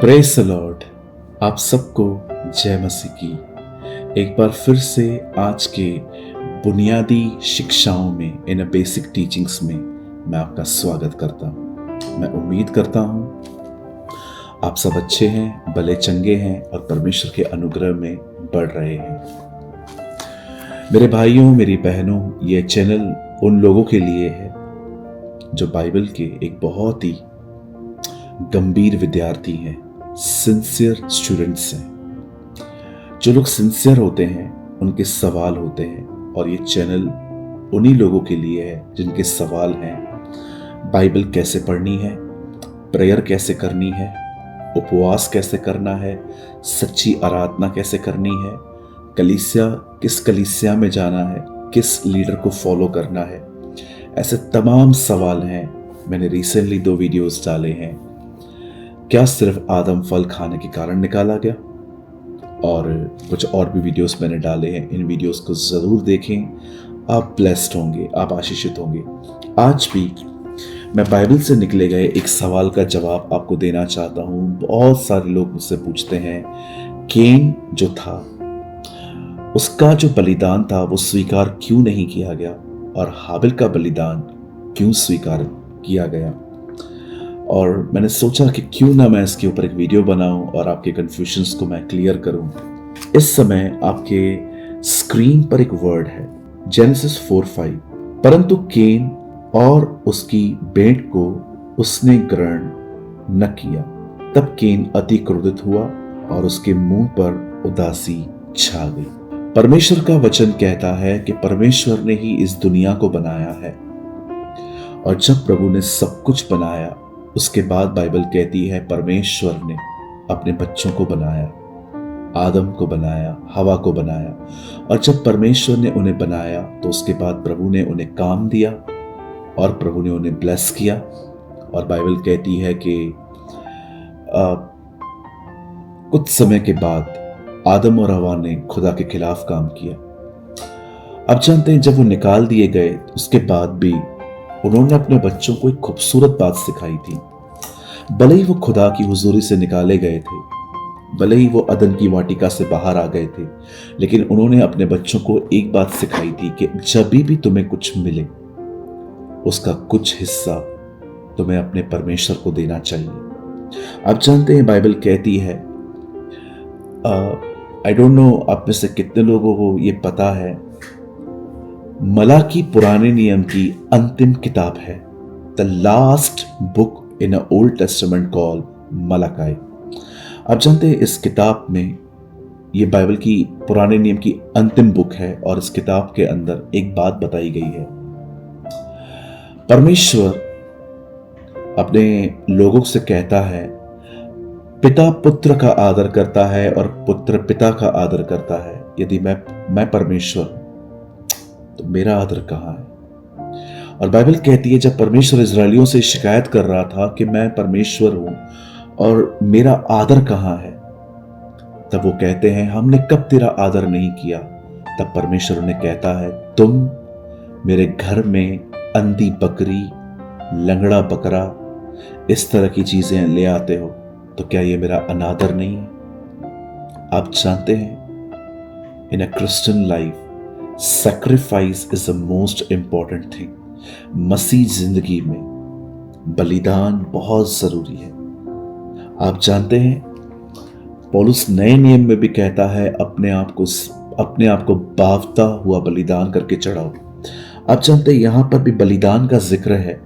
Praise the Lord. आप सबको जय मसीह की। एक बार फिर से आज के बुनियादी शिक्षाओं में इन बेसिक टीचिंग्स में मैं आपका स्वागत करता हूं। मैं उम्मीद करता हूं आप सब अच्छे हैं, भले चंगे हैं और परमेश्वर के अनुग्रह में बढ़ रहे हैं। मेरे भाइयों, मेरी बहनों, ये चैनल उन लोगों के लिए है जो बाइबल के एक बहुत ही गंभीर विद्यार्थी हैं, सिंसियर स्टूडेंट्स हैं। जो लोग सिंसियर होते हैं उनके सवाल होते हैं, और ये चैनल उन्हीं लोगों के लिए है जिनके सवाल हैं बाइबल कैसे पढ़नी है, प्रेयर कैसे करनी है, उपवास कैसे करना है, सच्ची आराधना कैसे करनी है, किस कलीसिया में जाना है, किस लीडर को फॉलो करना है। ऐसे तमाम सवाल हैं। मैंने रिसेंटली 2 वीडियोस डाले हैं। क्या सिर्फ आदम फल खाने के कारण निकाला गया, और कुछ और भी वीडियोस मैंने डाले हैं। इन वीडियोस को जरूर देखें, आप ब्लेस्ड होंगे, आप आशीषित होंगे। आज भी मैं बाइबल से निकले गए एक सवाल का जवाब आपको देना चाहता हूं। बहुत सारे लोग मुझसे पूछते हैं, केन जो था उसका जो बलिदान था वो स्वीकार क्यों नहीं किया गया, और हाबिल का बलिदान क्यों स्वीकार किया गया। और मैंने सोचा कि क्यों ना मैं इसके ऊपर एक वीडियो बनाऊं और आपके कंफ्यूजन्स को मैं क्लियर करूं। इस समय आपके स्क्रीन पर एक वर्ड है, जेनेसिस 4:5। परंतु केन और उसकी भेंट को उसने ग्रहण न किया। तब केन अति क्रोधित हुआ और उसके मुंह पर उदासी छा गई। परमेश्वर का वचन कहता है कि परमेश्वर ने ही इस दुनिया को बनाया है, और जब प्रभु ने सब कुछ बनाया उसके बाद बाइबल कहती है परमेश्वर ने अपने बच्चों को बनाया, आदम को बनाया, हवा को बनाया। और जब परमेश्वर ने उन्हें बनाया तो उसके बाद प्रभु ने उन्हें काम दिया और प्रभु ने उन्हें ब्लेस किया। और बाइबल कहती है कि कुछ समय के बाद आदम और हवा ने खुदा के खिलाफ काम किया। अब जानते हैं, जब वो निकाल दिए गए उसके बाद भी उन्होंने अपने बच्चों को एक खूबसूरत बात सिखाई थी। भले ही वो खुदा की हुजूरी से निकाले गए थे, भले ही वो अदन की वाटिका से बाहर आ गए थे, लेकिन उन्होंने अपने बच्चों को एक बात सिखाई थी कि जब भी तुम्हें कुछ मिले उसका कुछ हिस्सा तुम्हें अपने परमेश्वर को देना चाहिए। आप जानते हैं, बाइबल कहती है, आई डोंट नो आप में से कितने लोगों को ये पता है, मलाकी पुराने नियम की अंतिम किताब है, the last book in a old testament called Malachi. आप जानते हैं, इस किताब में, ये बाइबल की पुराने नियम की अंतिम बुक है, और इस किताब के अंदर एक बात बताई गई है। परमेश्वर अपने लोगों से कहता है, पिता पुत्र का आदर करता है और पुत्र पिता का आदर करता है। यदि मैं परमेश्वर तो मेरा आदर कहां है। और बाइबल कहती है, जब परमेश्वर इजरायलियों से शिकायत कर रहा था कि मैं परमेश्वर हूं और मेरा आदर कहां है, तब वो कहते हैं, हमने कब तेरा आदर नहीं किया। तब परमेश्वर उन्हें कहता है, तुम मेरे घर में अंधी बकरी, लंगड़ा बकरा, इस तरह की चीजें ले आते हो, तो क्या ये मेरा अनादर नहीं है। आप जानते हैं, in a Christian life sacrifice is the most important thing। मसीह जिंदगी में बलिदान बहुत जरूरी है। आप जानते हैं, पौलुस नए नियम में भी कहता है, अपने आप को बावता हुआ बलिदान करके चढ़ाओ। आप जानते हैं, यहां पर भी बलिदान का जिक्र है।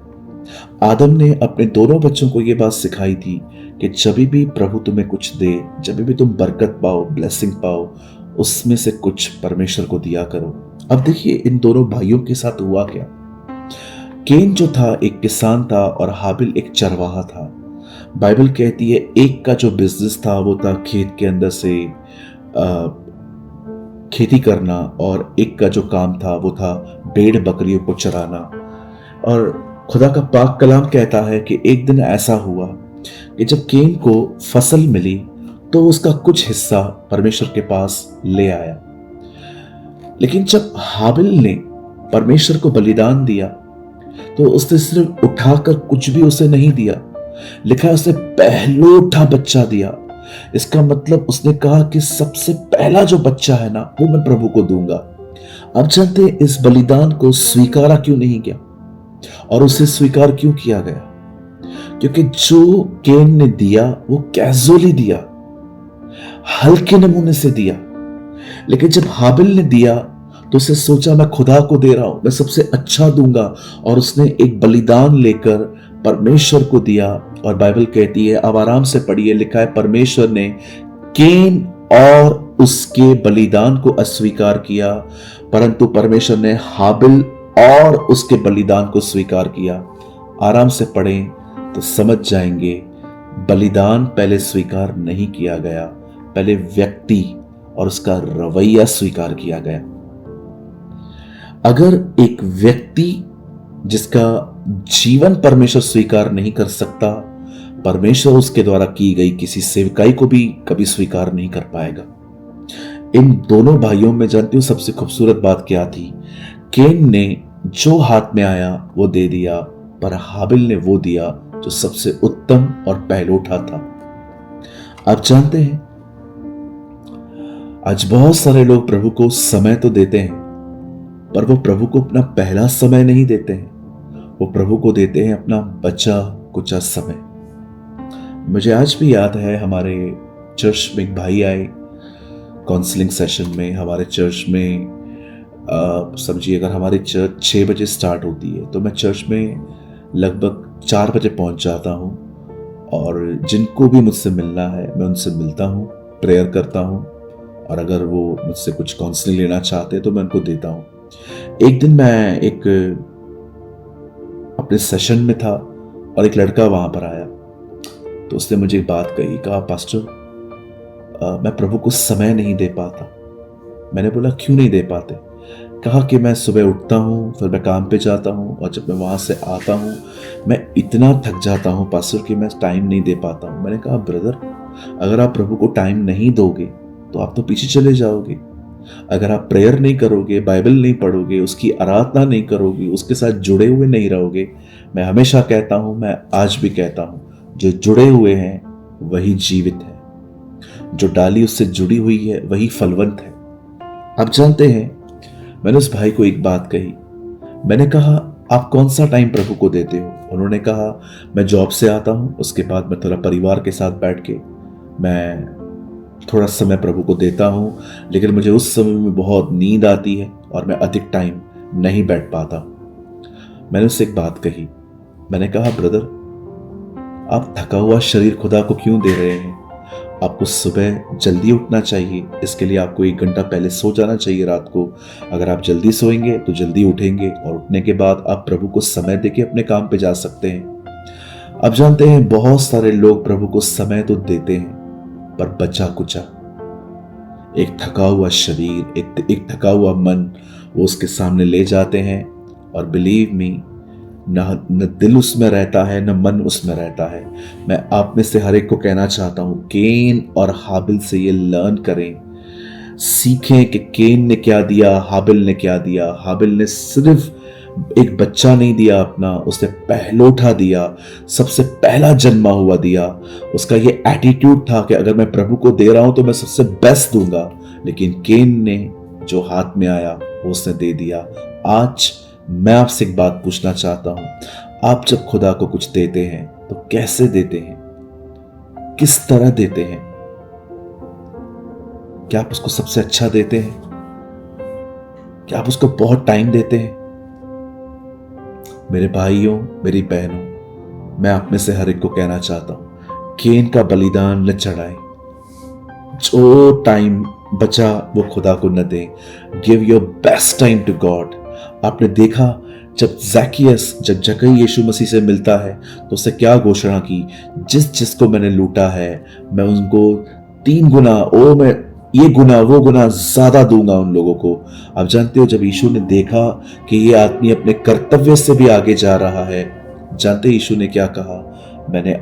आदम ने अपने दोनों बच्चों को यह बात सिखाई थी कि जब भी प्रभु तुम्हें कुछ दे, जब भी तुम बरकत पाओ, ब्लेसिंग पाओ, उसमें से कुछ परमेश्वर को दिया करो। अब देखिए, इन दोनों भाइयों के साथ हुआ क्या। केन जो था एक किसान था और हाबिल एक चरवाहा था। बाइबल कहती है, एक का जो बिजनेस था वो था खेत के अंदर से खेती करना, और एक का जो काम था वो था भेड़ बकरियों को चराना। और खुदा का पाक कलाम कहता है कि एक दिन ऐसा हुआ कि जब केन को फसल मिली तो उसका कुछ हिस्सा परमेश्वर के पास ले आया। लेकिन जब हाबिल ने परमेश्वर को बलिदान दिया तो उसने सिर्फ उठाकर कुछ भी उसे नहीं दिया, लिखा है उसने पहलोठा बच्चा दिया। इसका मतलब उसने कहा कि सबसे पहला जो बच्चा है ना, वो मैं प्रभु को दूंगा। अब जानते हैं इस बलिदान को स्वीकारा क्यों नहीं गया और उसे स्वीकार क्यों किया गया? क्योंकि जो केन ने दिया वो कैजुअली दिया, हल्के नमूने से दिया। लेकिन जब हाबिल ने दिया तो उसे सोचा मैं खुदा को दे रहा हूं, मैं सबसे अच्छा दूंगा, और उसने एक बलिदान लेकर परमेश्वर को दिया। और बाइबल कहती है, अब आराम से पढ़िए, लिखा है परमेश्वर ने केन और उसके बलिदान को अस्वीकार किया, परंतु परमेश्वर ने हाबिल और उसके बलिदान को स्वीकार किया। आराम से पढ़ें तो समझ जाएंगे, बलिदान पहले स्वीकार नहीं किया गया, पहले व्यक्ति और उसका रवैया स्वीकार किया गया। अगर एक व्यक्ति जिसका जीवन परमेश्वर स्वीकार नहीं कर सकता, परमेश्वर उसके द्वारा की गई किसी सेवकाई को भी कभी स्वीकार नहीं कर पाएगा। इन दोनों भाइयों में जानती हूं सबसे खूबसूरत बात क्या थी? केन ने जो हाथ में आया वो दे दिया, पर हाबिल ने वो दिया जो सबसे उत्तम और पहलोठा था। आप जानते हैं आज बहुत सारे लोग प्रभु को समय तो देते हैं, पर वो प्रभु को अपना पहला समय नहीं देते हैं, वो प्रभु को देते हैं अपना बचा कुचा समय। मुझे आज भी याद है, हमारे चर्च में एक भाई आए काउंसलिंग सेशन में। हमारे चर्च में समझिए, अगर हमारी चर्च 6 बजे स्टार्ट होती है तो मैं चर्च में लगभग 4 बजे पहुंच जाता हूं, और जिनको भी मुझसे मिलना है मैं उनसे मिलता हूं, प्रेयर करता हूं, और अगर वो मुझसे कुछ काउंसलिंग लेना चाहते हैं तो मैं उनको देता हूं। एक दिन मैं एक अपने सेशन में था और एक लड़का वहां पर आया, तो उसने मुझे एक बात कही, कहा पास्टर मैं प्रभु को समय नहीं दे पाता। मैंने बोला क्यों नहीं दे पाते? कहा कि मैं सुबह उठता हूँ, फिर मैं काम पे जाता हूँ, और जब मैं वहां से आता हूँ मैं इतना थक जाता हूँ पास्टर कि मैं टाइम नहीं दे पाता हूँ। मैंने कहा ब्रदर, अगर आप प्रभु को टाइम नहीं दोगे तो आप तो पीछे चले जाओगे। अगर आप प्रेयर नहीं करोगे, बाइबल नहीं पढ़ोगे, उसकी आराधना नहीं करोगे, उसके साथ जुड़े हुए नहीं रहोगे, मैं हमेशा कहता हूं, मैं आज भी कहता हूं, जो जुड़े हुए हैं वही जीवित है, जो डाली उससे जुड़ी हुई है वही फलवंत है। आप जानते हैं, मैंने उस भाई को एक बात कही, मैंने कहा आप कौन सा टाइम प्रभु को देते हो? उन्होंने कहा मैं जॉब से आता हूं, उसके बाद मैं थोड़ा परिवार के साथ बैठ के मैं थोड़ा समय प्रभु को देता हूं, लेकिन मुझे उस समय में बहुत नींद आती है और मैं अधिक टाइम नहीं बैठ पाता। मैंने उससे एक बात कही, मैंने कहा ब्रदर, आप थका हुआ शरीर खुदा को क्यों दे रहे हैं? आपको सुबह जल्दी उठना चाहिए, इसके लिए आपको 1 घंटा पहले सो जाना चाहिए रात को। अगर आप जल्दी सोएंगे तो जल्दी उठेंगे, और उठने के बाद आप प्रभु को समय देके अपने काम पे जा सकते हैं। अब जानते हैं बहुत सारे लोग प्रभु को समय तो देते हैं, पर बचा कुचा, एक थका हुआ शरीर, एक थका हुआ मन वो उसके सामने ले जाते हैं, और बिलीव मी, न दिल उसमें रहता है, न मन उसमें रहता है। मैं आप में से हर एक को कहना चाहता हूं, केन और हाबिल से ये लर्न करें, सीखें कि केन ने क्या दिया, हाबिल ने क्या दिया। हाबिल ने सिर्फ एक बच्चा नहीं दिया अपना, उसने पहलोठा दिया, सबसे पहला जन्मा हुआ दिया। उसका ये एटीट्यूड था कि अगर मैं प्रभु को दे रहा हूं तो मैं सबसे बेस्ट दूंगा। लेकिन केन ने जो हाथ में आया वो उसने दे दिया। आज मैं आपसे एक बात पूछना चाहता हूं, आप जब खुदा को कुछ देते हैं तो कैसे देते हैं? किस तरह देते हैं? क्या आप उसको सबसे अच्छा देते हैं? क्या आप उसको बहुत टाइम देते हैं? मेरे भाइयों, मेरी बहनों, मैं आप में से हर एक को कहना चाहता हूं, केन का बलिदान न चढ़ाए, जो टाइम बचा वो खुदा को न दे। Give your best time to God. आपने देखा जब जक्कई यीशु मसीह से मिलता है तो उससे क्या घोषणा की, जिसको मैंने लूटा है मैं उनको 3 गुना, मैं ये गुना वो गुना ज्यादा दूंगा उन लोगों को। आप जानते हो, जब यीशु ने देखा कि ये आदमी अपने कर्तव्य से भी आगे जा रहा है, जानते यीशु ने क्या कहा? मैंने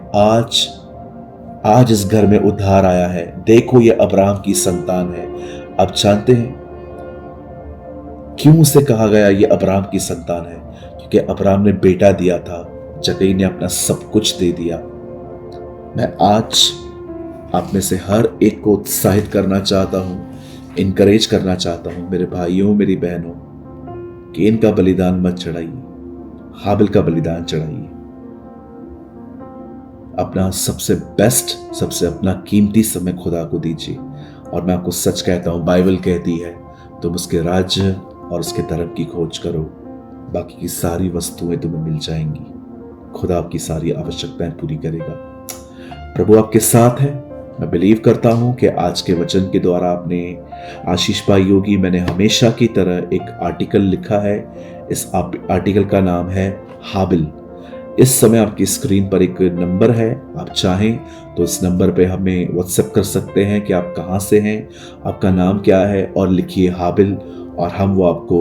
आज इस घर में उद्धार आया है, देखो ये अब्राहम की संतान है। आप जानते हैं क्यों उसे कहा गया ये अब्राहम की संतान है? क्योंकि अब्राहम ने बेटा दिया था, जक्कई ने अपना सब कुछ दे दिया। मैं आज आप में से हर एक को उत्साहित करना चाहता हूं, इनकरेज करना चाहता हूं, मेरे भाइयों मेरी बहनों, कि इनका बलिदान मत चढ़ाइए, हाबिल का बलिदान चढ़ाइए। अपना सबसे बेस्ट, सबसे अपना कीमती समय खुदा को दीजिए। और मैं आपको सच कहता हूं, बाइबल कहती है तुम उसके राज्य और उसके धर्म की खोज करो, बाकी की सारी वस्तुएं तुम्हें मिल जाएंगी। खुदा आपकी सारी आवश्यकताएं पूरी करेगा। प्रभु आपके साथ है। मैं बिलीव करता हूं कि आज के वचन के द्वारा आपने आशीष पाई होगी। मैंने हमेशा की तरह एक आर्टिकल लिखा है। इस आर्टिकल का नाम है हाबिल। इस समय आपकी स्क्रीन पर एक नंबर है, आप चाहें तो इस नंबर पे हमें व्हाट्सएप कर सकते हैं कि आप कहाँ से हैं, आपका नाम क्या है, और लिखिए हाबिल, और हम वो आपको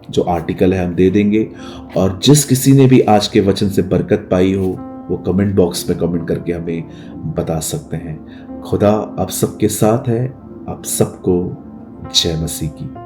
जो आर्टिकल है हम दे देंगे। और जिस किसी ने भी आज के वचन से बरकत पाई हो वो कमेंट बॉक्स में कमेंट करके हमें बता सकते हैं। खुदा आप सबके साथ है। आप सबको जय मसीह की।